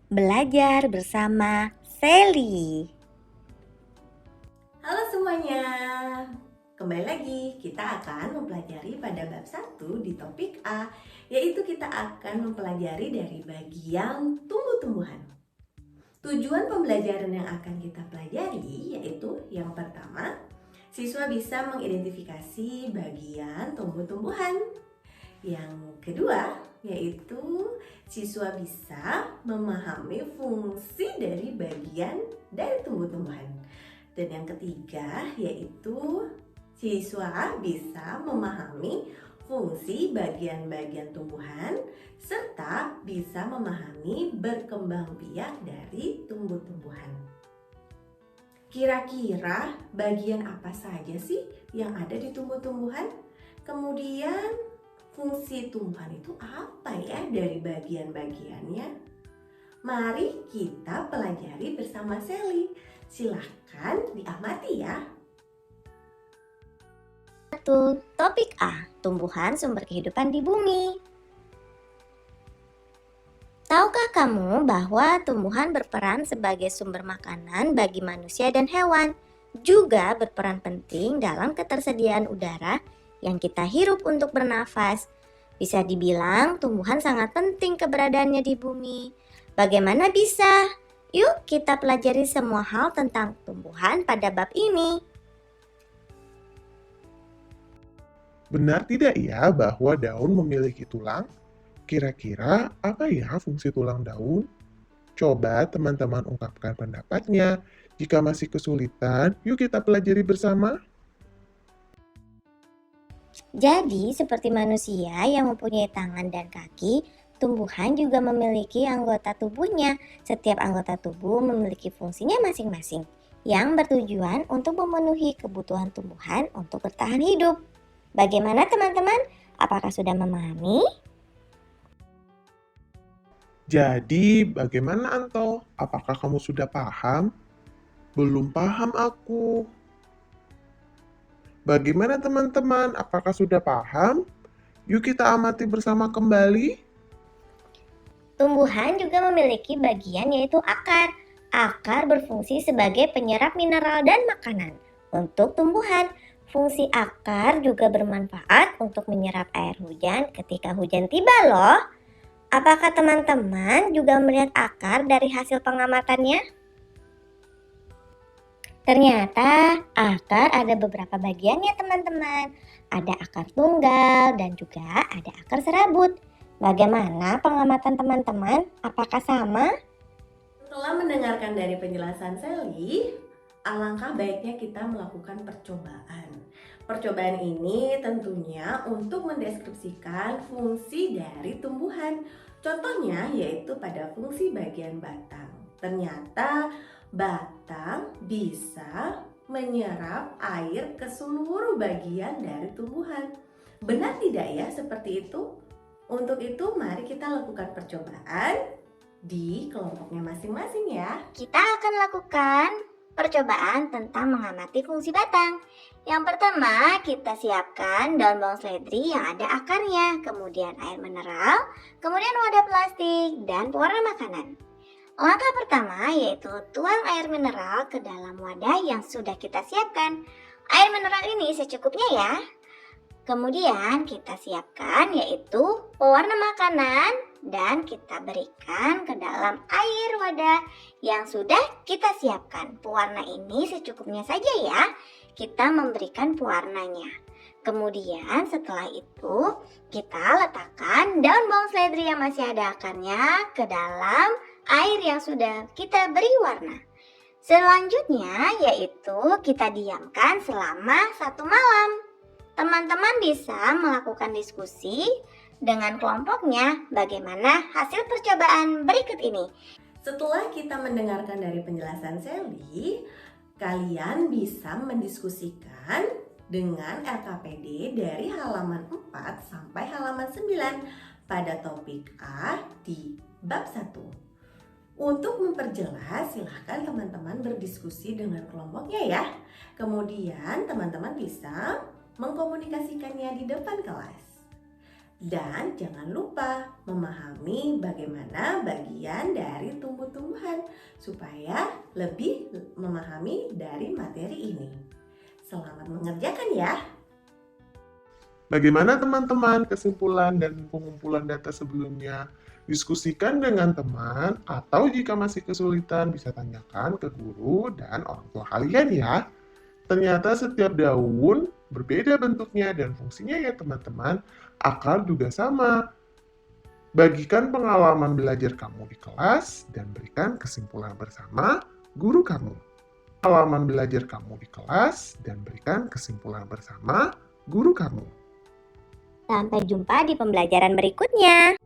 Belajar bersama Sally. Halo semuanya, kembali lagi kita akan mempelajari pada bab 1 di topik A, yaitu kita akan mempelajari dari bagian tumbuh-tumbuhan. Tujuan pembelajaran yang akan kita pelajari yaitu yang pertama, siswa bisa mengidentifikasi bagian tumbuh-tumbuhan. Yang kedua, yaitu siswa bisa memahami fungsi dari bagian dari tumbuh-tumbuhan. Dan yang ketiga, yaitu siswa bisa memahami fungsi bagian-bagian tumbuhan serta bisa memahami berkembang biak dari tumbuh-tumbuhan. Kira-kira bagian apa saja sih yang ada di tumbuh-tumbuhan? Kemudian fungsi tumbuhan itu apa ya dari bagian-bagiannya? Mari kita pelajari bersama Sally. Silahkan diamati ya. Topik A, tumbuhan sumber kehidupan di bumi. Tahukah kamu bahwa tumbuhan berperan sebagai sumber makanan bagi manusia dan hewan, juga berperan penting dalam ketersediaan udara yang kita hirup untuk bernafas. Bisa dibilang tumbuhan sangat penting keberadaannya di bumi. Bagaimana bisa? Yuk kita pelajari semua hal tentang tumbuhan pada bab ini. Benar tidak ya bahwa daun memiliki tulang? Kira-kira apa ya fungsi tulang daun? Coba teman-teman ungkapkan pendapatnya. Jika masih kesulitan, yuk kita pelajari bersama. Jadi seperti manusia yang mempunyai tangan dan kaki, tumbuhan juga memiliki anggota tubuhnya. Setiap anggota tubuh memiliki fungsinya masing-masing yang bertujuan untuk memenuhi kebutuhan tumbuhan untuk bertahan hidup. Bagaimana teman-teman? Apakah sudah memahami? Jadi, bagaimana Anto? Apakah kamu sudah paham? Belum paham aku. Bagaimana teman-teman? Apakah sudah paham? Yuk kita amati bersama kembali. Tumbuhan juga memiliki bagian yaitu akar. Akar berfungsi sebagai penyerap mineral dan makanan untuk tumbuhan. Fungsi akar juga bermanfaat untuk menyerap air hujan ketika hujan tiba loh. Apakah teman-teman juga melihat akar dari hasil pengamatannya? Ternyata akar ada beberapa bagiannya teman-teman. Ada akar tunggal dan juga ada akar serabut. Bagaimana pengamatan teman-teman? Apakah sama? Setelah mendengarkan dari penjelasan Sally, alangkah baiknya kita melakukan percobaan. Percobaan ini tentunya untuk mendeskripsikan fungsi dari tumbuhan. Contohnya yaitu pada fungsi bagian batang. Ternyata batang bisa menyerap air ke seluruh bagian dari tumbuhan. Benar tidak ya seperti itu? Untuk itu mari kita lakukan percobaan di kelompoknya masing-masing ya. Kita akan lakukan percobaan tentang mengamati fungsi batang. Yang pertama, kita siapkan daun bawang seledri yang ada akarnya, kemudian air mineral, kemudian wadah plastik, dan pewarna makanan. Langkah pertama yaitu tuang air mineral ke dalam wadah yang sudah kita siapkan. Air mineral ini secukupnya ya. Kemudian kita siapkan yaitu pewarna makanan dan kita berikan ke dalam air wadah yang sudah kita siapkan. Pewarna ini secukupnya saja ya, kita memberikan pewarnanya. Kemudian setelah itu kita letakkan daun bawang seledri yang masih ada akarnya ke dalam air yang sudah kita beri warna. Selanjutnya yaitu kita diamkan selama 1 malam. Teman-teman bisa melakukan diskusi dengan kelompoknya bagaimana hasil percobaan berikut ini. Setelah kita mendengarkan dari penjelasan Sally, kalian bisa mendiskusikan dengan LKPD dari halaman 4 sampai halaman 9 pada topik A di bab 1. Untuk memperjelas, silahkan teman-teman berdiskusi dengan kelompoknya ya. Kemudian teman-teman bisa mengkomunikasikannya di depan kelas. Dan jangan lupa memahami bagaimana bagian dari tumbuh-tumbuhan supaya lebih memahami dari materi ini. Selamat mengerjakan ya. Bagaimana teman-teman kesimpulan dan pengumpulan data sebelumnya? Diskusikan dengan teman atau jika masih kesulitan bisa tanyakan ke guru dan orang tua kalian ya. Ternyata setiap daun berbeda bentuknya dan fungsinya ya teman-teman. Akar juga sama. Bagikan pengalaman belajar kamu di kelas dan berikan kesimpulan bersama guru kamu. Pengalaman belajar kamu di kelas dan berikan kesimpulan bersama guru kamu. Sampai jumpa di pembelajaran berikutnya.